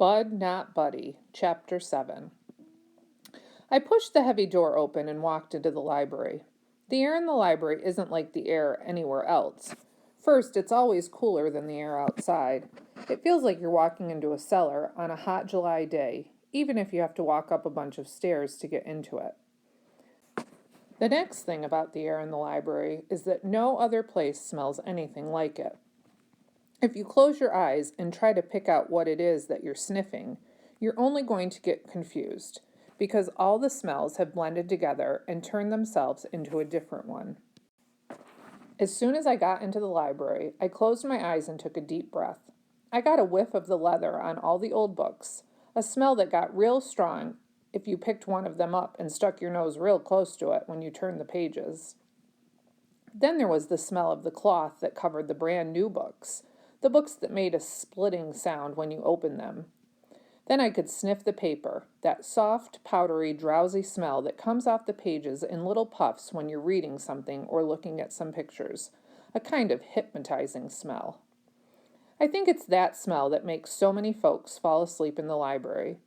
Bud Not Buddy, Chapter 7. I pushed the heavy door open and walked into the library. The air in the library isn't like the air anywhere else. First, it's always cooler than the air outside. It feels like you're walking into a cellar on a hot July day, even if you have to walk up a bunch of stairs to get into it. The next thing about the air in the library is that no other place smells anything like it. If you close your eyes and try to pick out what it is that you're sniffing, you're only going to get confused, because all the smells have blended together and turned themselves into a different one. As soon as I got into the library, I closed my eyes and took a deep breath. I got a whiff of the leather on all the old books, a smell that got real strong if you picked one of them up and stuck your nose real close to it when you turned the pages. Then there was the smell of the cloth that covered the brand new books, the books that made a splitting sound when you opened them. Then I could sniff the paper, that soft, powdery, drowsy smell that comes off the pages in little puffs when you're reading something or looking at some pictures, a kind of hypnotizing smell. I think it's that smell that makes so many folks fall asleep in the library.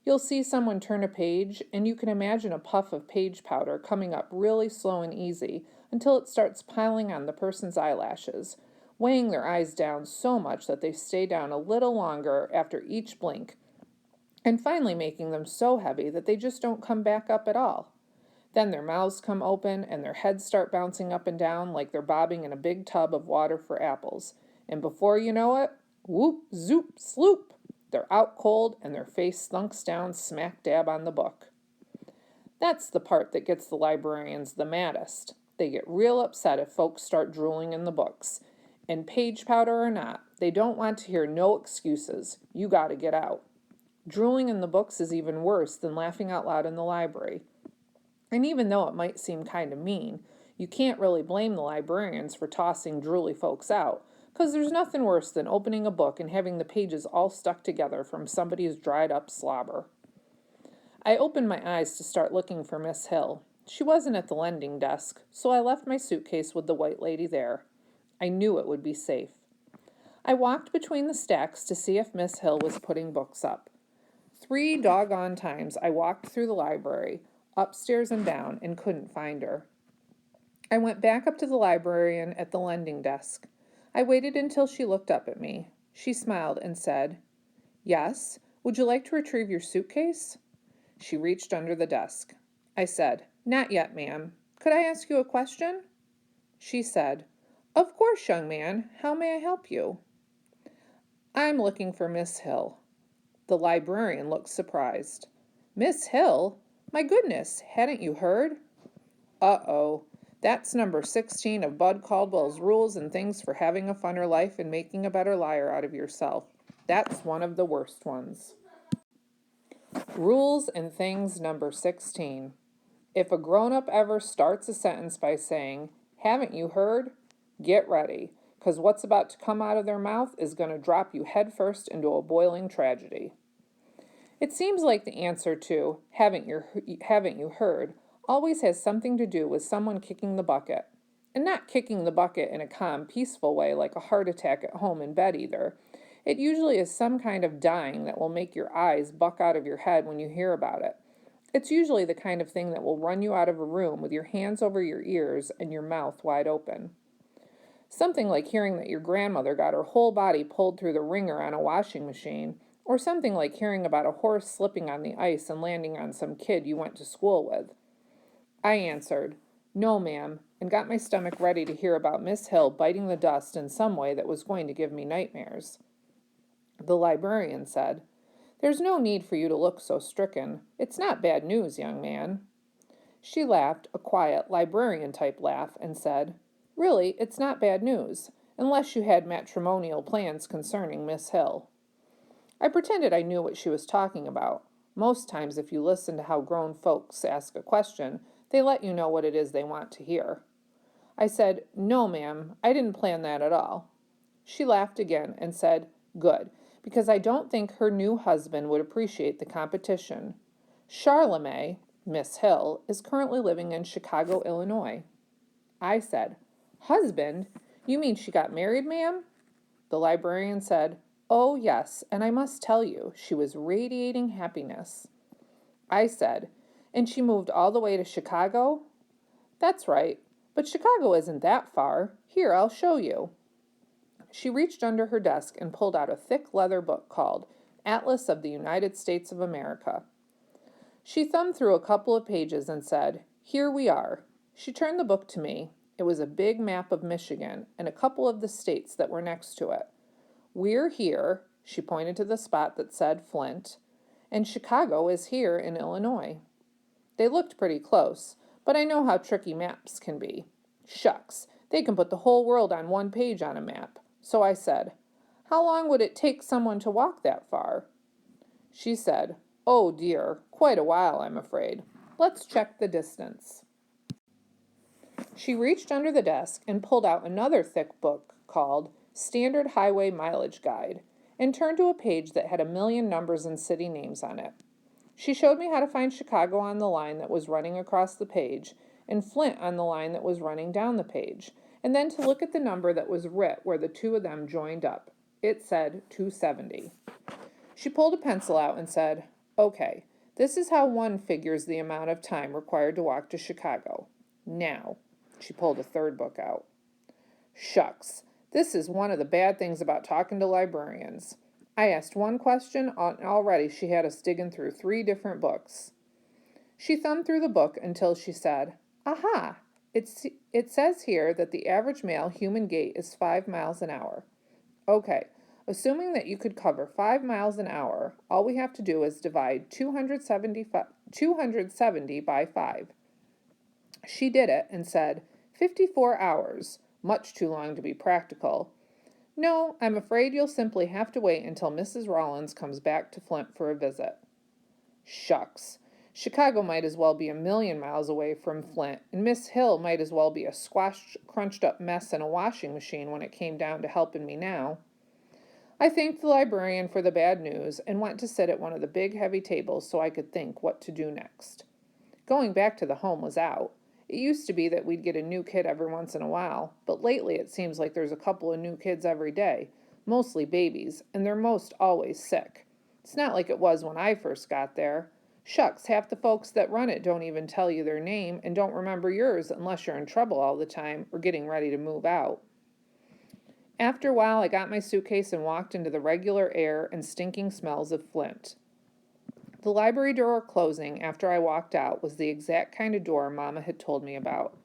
You'll see someone turn a page, and you can imagine a puff of page powder coming up really slow and easy until it starts piling on the person's eyelashes, weighing their eyes down so much that they stay down a little longer after each blink, and finally making them so heavy that they just don't come back up at all. Then their mouths come open and their heads start bouncing up and down like they're bobbing in a big tub of water for apples. And before you know it, whoop, zoop, sloop, they're out cold and their face thunks down smack dab on the book. That's the part that gets the librarians the maddest. They get real upset if folks start drooling in the books. And page powder or not, they don't want to hear no excuses. You gotta get out. Drooling in the books is even worse than laughing out loud in the library. And even though it might seem kind of mean, you can't really blame the librarians for tossing drooly folks out, because there's nothing worse than opening a book and having the pages all stuck together from somebody's dried up slobber. I opened my eyes to start looking for Miss Hill. She wasn't at the lending desk, so I left my suitcase with the white lady there. I knew it would be safe. I walked between the stacks to see if Miss Hill was putting books up. 3 doggone times I walked through the library, upstairs and down, and couldn't find her. I went back up to the librarian at the lending desk. I waited until she looked up at me. She smiled and said, "Yes, would you like to retrieve your suitcase?" She reached under the desk. I said, "Not yet, ma'am. Could I ask you a question?" She said, "Of course, young man. How may I help you?" "I'm looking for Miss Hill." The librarian looked surprised. "Miss Hill? My goodness, hadn't you heard?" "Uh-oh. That's number 16 of Bud Caldwell's Rules and Things for Having a Funner Life and Making a Better Liar Out of Yourself. That's one of the worst ones." Rules and Things number 16. If a grown-up ever starts a sentence by saying, "Haven't you heard?" get ready, because what's about to come out of their mouth is going to drop you headfirst into a boiling tragedy. It seems like the answer to haven't you heard always has something to do with someone kicking the bucket. And not kicking the bucket in a calm, peaceful way like a heart attack at home in bed either. It usually is some kind of dying that will make your eyes buck out of your head when you hear about it. It's usually the kind of thing that will run you out of a room with your hands over your ears and your mouth wide open. Something like hearing that your grandmother got her whole body pulled through the wringer on a washing machine, or something like hearing about a horse slipping on the ice and landing on some kid you went to school with. I answered, "No, ma'am," and got my stomach ready to hear about Miss Hill biting the dust in some way that was going to give me nightmares. The librarian said, "There's no need for you to look so stricken. It's not bad news, young man." She laughed, a quiet, librarian-type laugh, and said, "Really, it's not bad news, unless you had matrimonial plans concerning Miss Hill." I pretended I knew what she was talking about. Most times, if you listen to how grown folks ask a question, they let you know what it is they want to hear. I said, "No, ma'am, I didn't plan that at all." She laughed again and said, "Good, because I don't think her new husband would appreciate the competition. Charlemagne, Miss Hill, is currently living in Chicago, Illinois." I said, "Husband? You mean she got married, ma'am?" The librarian said, Oh, yes, and I must tell you, she was radiating happiness. I said, and she moved all the way to Chicago? That's right, but Chicago isn't that far. Here, I'll show you. She reached under her desk and pulled out a thick leather book called Atlas of the United States of America. She thumbed through a couple of pages and said, "Here we are." She turned the book to me. It was a big map of Michigan and a couple of the states that were next to it. "We're here," she pointed to the spot that said Flint, "and Chicago is here in Illinois." They looked pretty close, but I know how tricky maps can be. Shucks, they can put the whole world on one page on a map. So I said, "How long would it take someone to walk that far?" She said, "Oh dear, quite a while, I'm afraid. Let's check the distance." She reached under the desk and pulled out another thick book called Standard Highway Mileage Guide and turned to a page that had a million numbers and city names on it. She showed me how to find Chicago on the line that was running across the page and Flint on the line that was running down the page, and then to look at the number that was writ where the two of them joined up. It said 270. She pulled a pencil out and said, "Okay, this is how one figures the amount of time required to walk to Chicago. Now," she pulled a third book out. Shucks, this is one of the bad things about talking to librarians. I asked one question, and already she had us digging through 3 different books. She thumbed through the book until she said, "Aha! It says here that the average male human gait is 5 miles an hour. Okay, assuming that you could cover 5 miles an hour, all we have to do is divide 270 by 5. She did it and said, 54 hours, much too long to be practical. No, I'm afraid you'll simply have to wait until Mrs. Rollins comes back to Flint for a visit. Shucks. Chicago might as well be a million miles away from Flint, and Miss Hill might as well be a squashed, crunched up mess in a washing machine when it came down to helping me now. I thanked the librarian for the bad news and went to sit at one of the big heavy tables so I could think what to do next. Going back to the home was out. It used to be that we'd get a new kid every once in a while, but lately it seems like there's a couple of new kids every day, mostly babies, and they're most always sick. It's not like it was when I first got there. Shucks, half the folks that run it don't even tell you their name and don't remember yours unless you're in trouble all the time or getting ready to move out. After a while, I got my suitcase and walked into the regular air and stinking smells of Flint. The library door closing after I walked out was the exact kind of door Mama had told me about.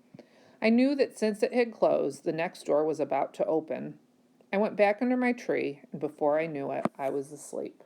I knew that since it had closed, the next door was about to open. I went back under my tree, and before I knew it, I was asleep.